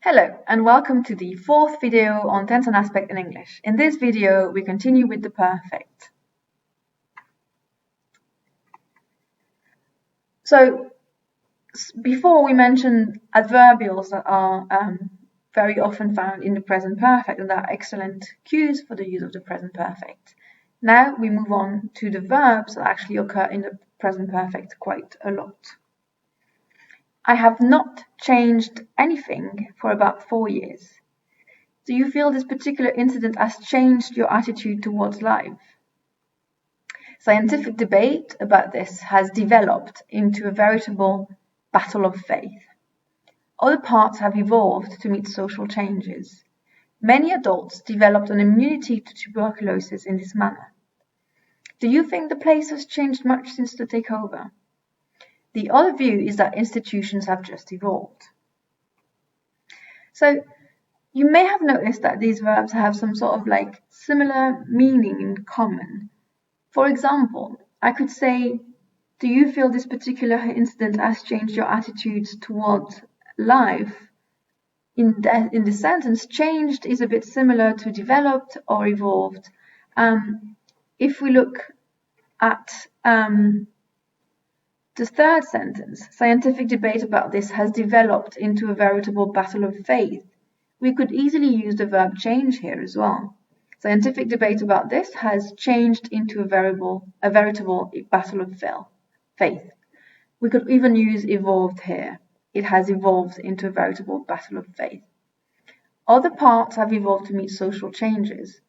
Hello and welcome to the fourth video on tense and aspect in English. In this video, we continue with the perfect. So before we mentioned adverbials that are very often found in the present perfect and are excellent cues for the use of the present perfect. Now we move on to the verbs that actually occur in the present perfect quite a lot. I have not changed anything for about 4 years. Do you feel this particular incident has changed your attitude towards life? Scientific debate about this has developed into a veritable battle of faith. Other parts have evolved to meet social changes. Many adults developed an immunity to tuberculosis in this manner. Do you think the place has changed much since the takeover? The other view is that institutions have just evolved. So you may have noticed that these verbs have some sort of similar meaning in common. For example, I could say, do you feel this particular incident has changed your attitudes towards life? In the sentence, changed is a bit similar to developed or evolved. If we look at the third sentence, scientific debate about this has developed into a veritable battle of faith. We could easily use the verb change here as well. Scientific debate about this has changed into a veritable battle of faith. We could even use evolved here. It has evolved into a veritable battle of faith. Other parts have evolved to meet social changes.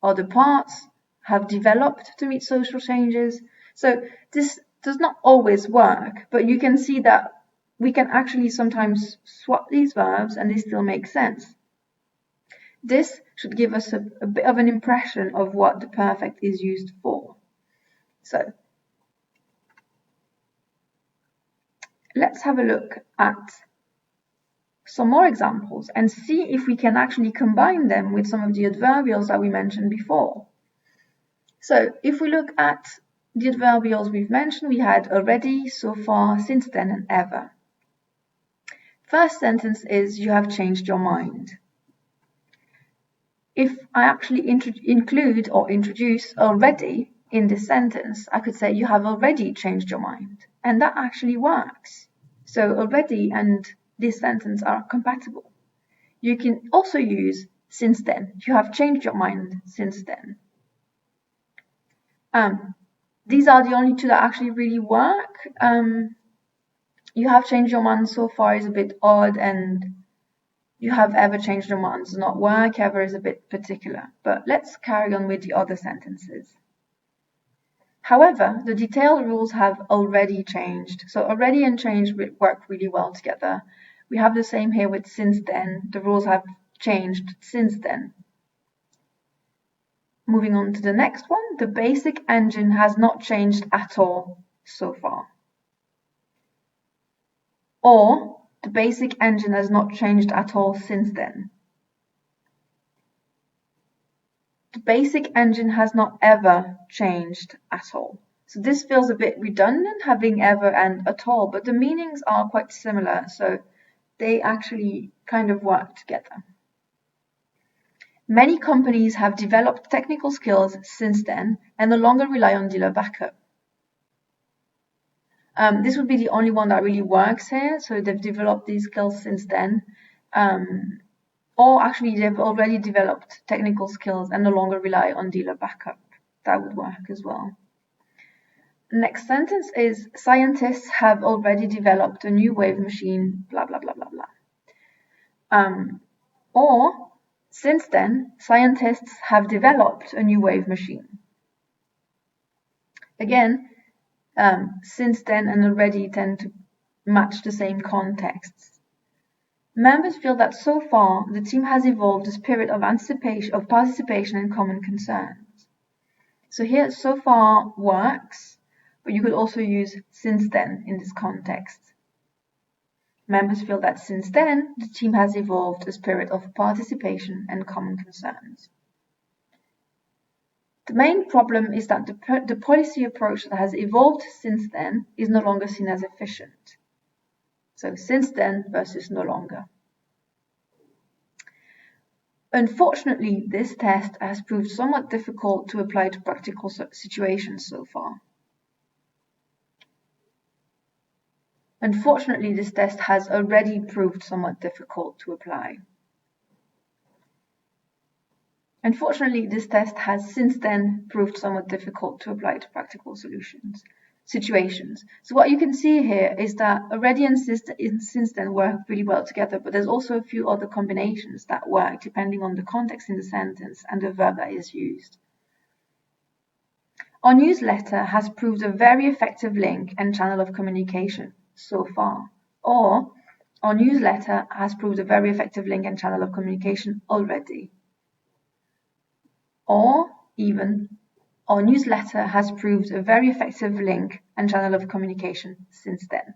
Other parts have developed to meet social changes. So this does not always work, but you can see that we can actually sometimes swap these verbs and they still make sense. This should give us a bit of an impression of what the perfect is used for. So let's have a look at some more examples and see if we can actually combine them with some of the adverbials that we mentioned before. So if we look at the adverbials we've mentioned, we had already, so far, since then, and ever. First sentence is, you have changed your mind. If I actually include or introduce already in this sentence, I could say, you have already changed your mind. And that actually works. So already and this sentence are compatible. You can also use since then. You have changed your mind since then. These are the only two that actually really work. You have changed your mind so far is a bit odd, and you have ever changed your mind does not work. Ever is a bit particular. But let's carry on with the other sentences. However, the detailed rules have already changed. So already and change work really well together. We have the same here with since then. The rules have changed since then. Moving on to the next one, the basic engine has not changed at all so far. Or, the basic engine has not changed at all since then. The basic engine has not ever changed at all. So this feels a bit redundant, having ever and at all, but the meanings are quite similar, so they actually kind of work together. Many companies have developed technical skills since then and no longer rely on dealer backup. This would be the only one that really works here. So they've developed these skills since then. Or actually they've already developed technical skills and no longer rely on dealer backup. That would work as well. Next sentence is, scientists have already developed a new wave machine, blah, blah, blah, blah, blah. Or, since then, scientists have developed a new wave machine. Again, since then and already tend to match the same contexts. Members feel that so far the team has evolved a spirit of participation and common concerns. So here, so far works, but you could also use since then in this context. Members feel that since then, the team has evolved a spirit of participation and common concerns. The main problem is that the policy approach that has evolved since then is no longer seen as efficient. So since then versus no longer. Unfortunately, this test has proved somewhat difficult to apply to practical situations so far. Unfortunately, this test has already proved somewhat difficult to apply. Unfortunately, this test has since then proved somewhat difficult to apply to practical situations. So what you can see here is that already and since then work really well together, but there's also a few other combinations that work depending on the context in the sentence and the verb that is used. Our newsletter has proved a very effective link and channel of communication so far. Or, our newsletter has proved a very effective link and channel of communication already. Or even, our newsletter has proved a very effective link and channel of communication since then.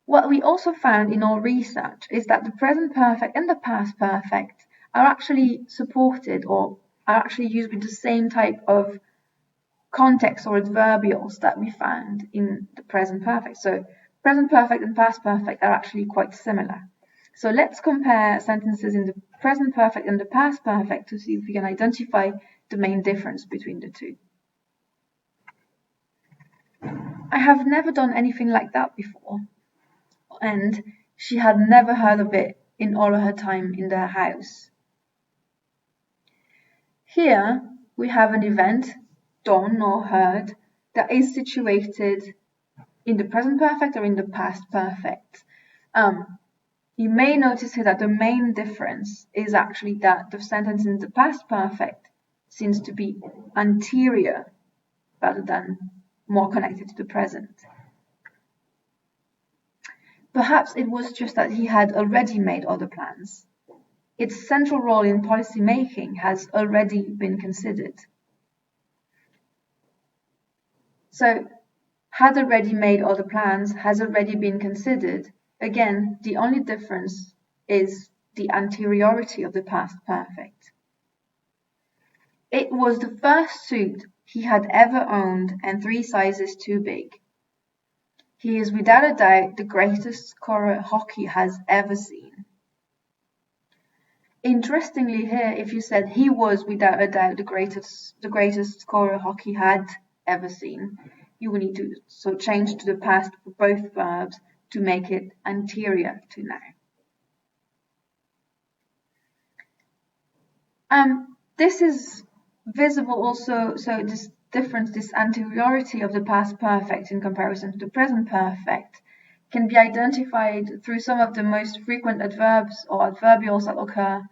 What we also found in our research is that the present perfect and the past perfect are actually supported or are actually used with the same type of context or adverbials that we found in the present perfect. So present perfect and past perfect are actually quite similar. So let's compare sentences in the present perfect and the past perfect to see if we can identify the main difference between the two. I have never done anything like that before, and she had never heard of it in all of her time in their house. Here we have an event, done or heard, that is situated in the present perfect or in the past perfect. You may notice here that the main difference is actually that the sentence in the past perfect seems to be anterior rather than more connected to the present. Perhaps it was just that he had already made other plans. Its central role in policy making has already been considered. So, had already made other plans, has already been considered. Again, the only difference is the anteriority of the past perfect. It was the first suit he had ever owned and 3 sizes too big. He is without a doubt the greatest scorer hockey has ever seen. Interestingly here, if you said he was without a doubt the greatest scorer hockey had ever seen, you will need to change to the past for both verbs to make it anterior to now. This is visible also, so this difference, this anteriority of the past perfect in comparison to the present perfect, can be identified through some of the most frequent adverbs or adverbials that occur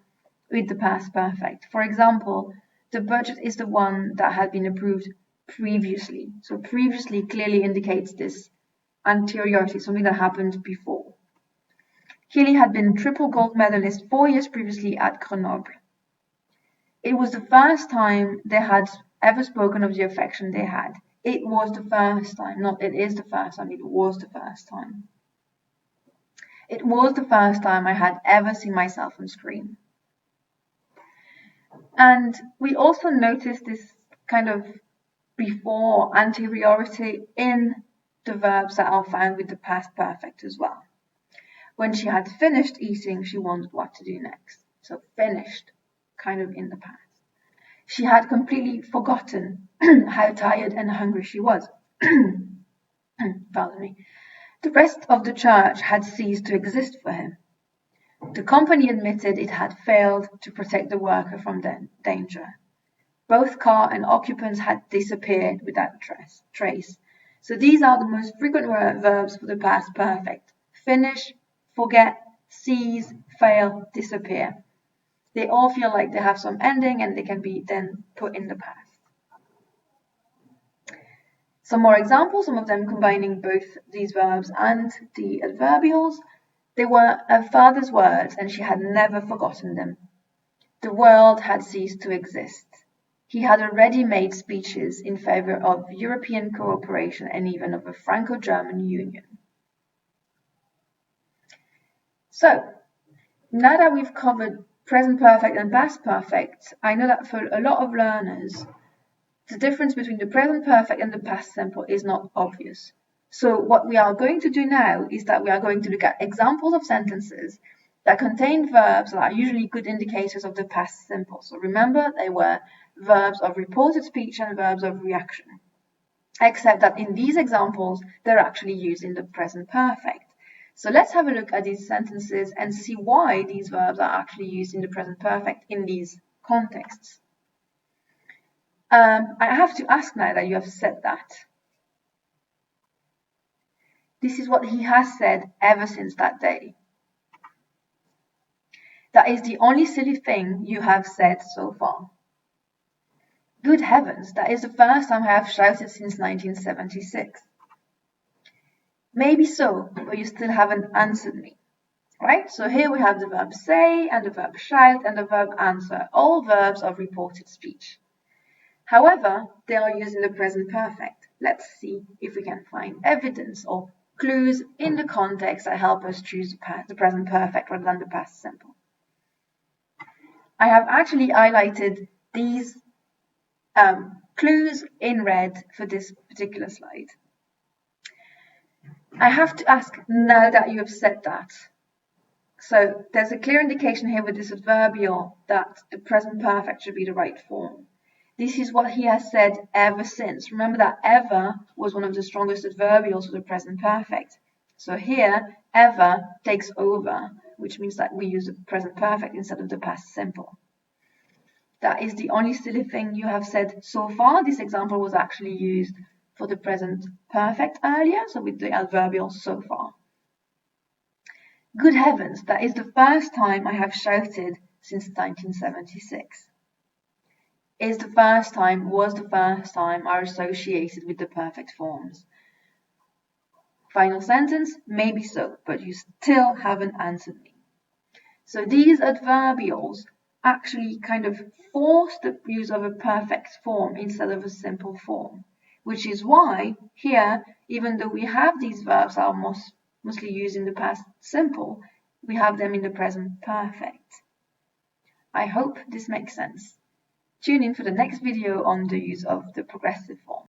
with the past perfect. For example, the budget is the one that had been approved previously. So previously clearly indicates this anteriority, something that happened before. Healy had been triple gold medalist 4 years previously at Grenoble. It was the first time they had ever spoken of the affection they had. It was the first time, not it is the first time, it was the first time. It was the first time I had ever seen myself on screen. And we also noticed this kind of before anteriority in the verbs that are found with the past perfect as well. When she had finished eating, she wondered what to do next. So finished, kind of in the past. She had completely forgotten how tired and hungry she was. Pardon me. The rest of the church had ceased to exist for him. The company admitted it had failed to protect the worker from danger. Both car and occupants had disappeared without trace. So these are the most frequent verbs for the past perfect. Finish, forget, cease, fail, disappear. They all feel like they have some ending and they can be then put in the past. Some more examples, some of them combining both these verbs and the adverbials. They were her father's words and she had never forgotten them. The world had ceased to exist. He had already made speeches in favor of European cooperation and even of a Franco-German union. So, now that we've covered present perfect and past perfect, I know that for a lot of learners, the difference between the present perfect and the past simple is not obvious. So what we are going to do now is that we are going to look at examples of sentences that contained verbs that are usually good indicators of the past simple. So remember, they were verbs of reported speech and verbs of reaction, except that in these examples, they're actually used in the present perfect. So let's have a look at these sentences and see why these verbs are actually used in the present perfect in these contexts. I have to ask now that you have said that. This is what he has said ever since that day. That is the only silly thing you have said so far. Good heavens, that is the first time I have shouted since 1976. Maybe so, but you still haven't answered me. Right? So here we have the verb say and the verb shout and the verb answer, all verbs of reported speech. However, they are used in the present perfect. Let's see if we can find evidence or clues in the context that help us choose the present perfect rather than the past simple. I have actually highlighted these clues in red for this particular slide. I have to ask, now that you have said that, so there's a clear indication here with this adverbial that the present perfect should be the right form. This is what he has said ever since. Remember that ever was one of the strongest adverbials for the present perfect. So here, ever takes over, which means that we use the present perfect instead of the past simple. That is the only silly thing you have said so far. This example was actually used for the present perfect earlier, so with the adverbial so far. Good heavens, that is the first time I have shouted since 1976. Is the first time, was the first time are associated with the perfect forms. Final sentence, maybe so, but you still haven't answered me. So these adverbials actually kind of force the use of a perfect form instead of a simple form, which is why here, even though we have these verbs that are mostly used in the past simple, we have them in the present perfect. I hope this makes sense. Tune in for the next video on the use of the progressive form.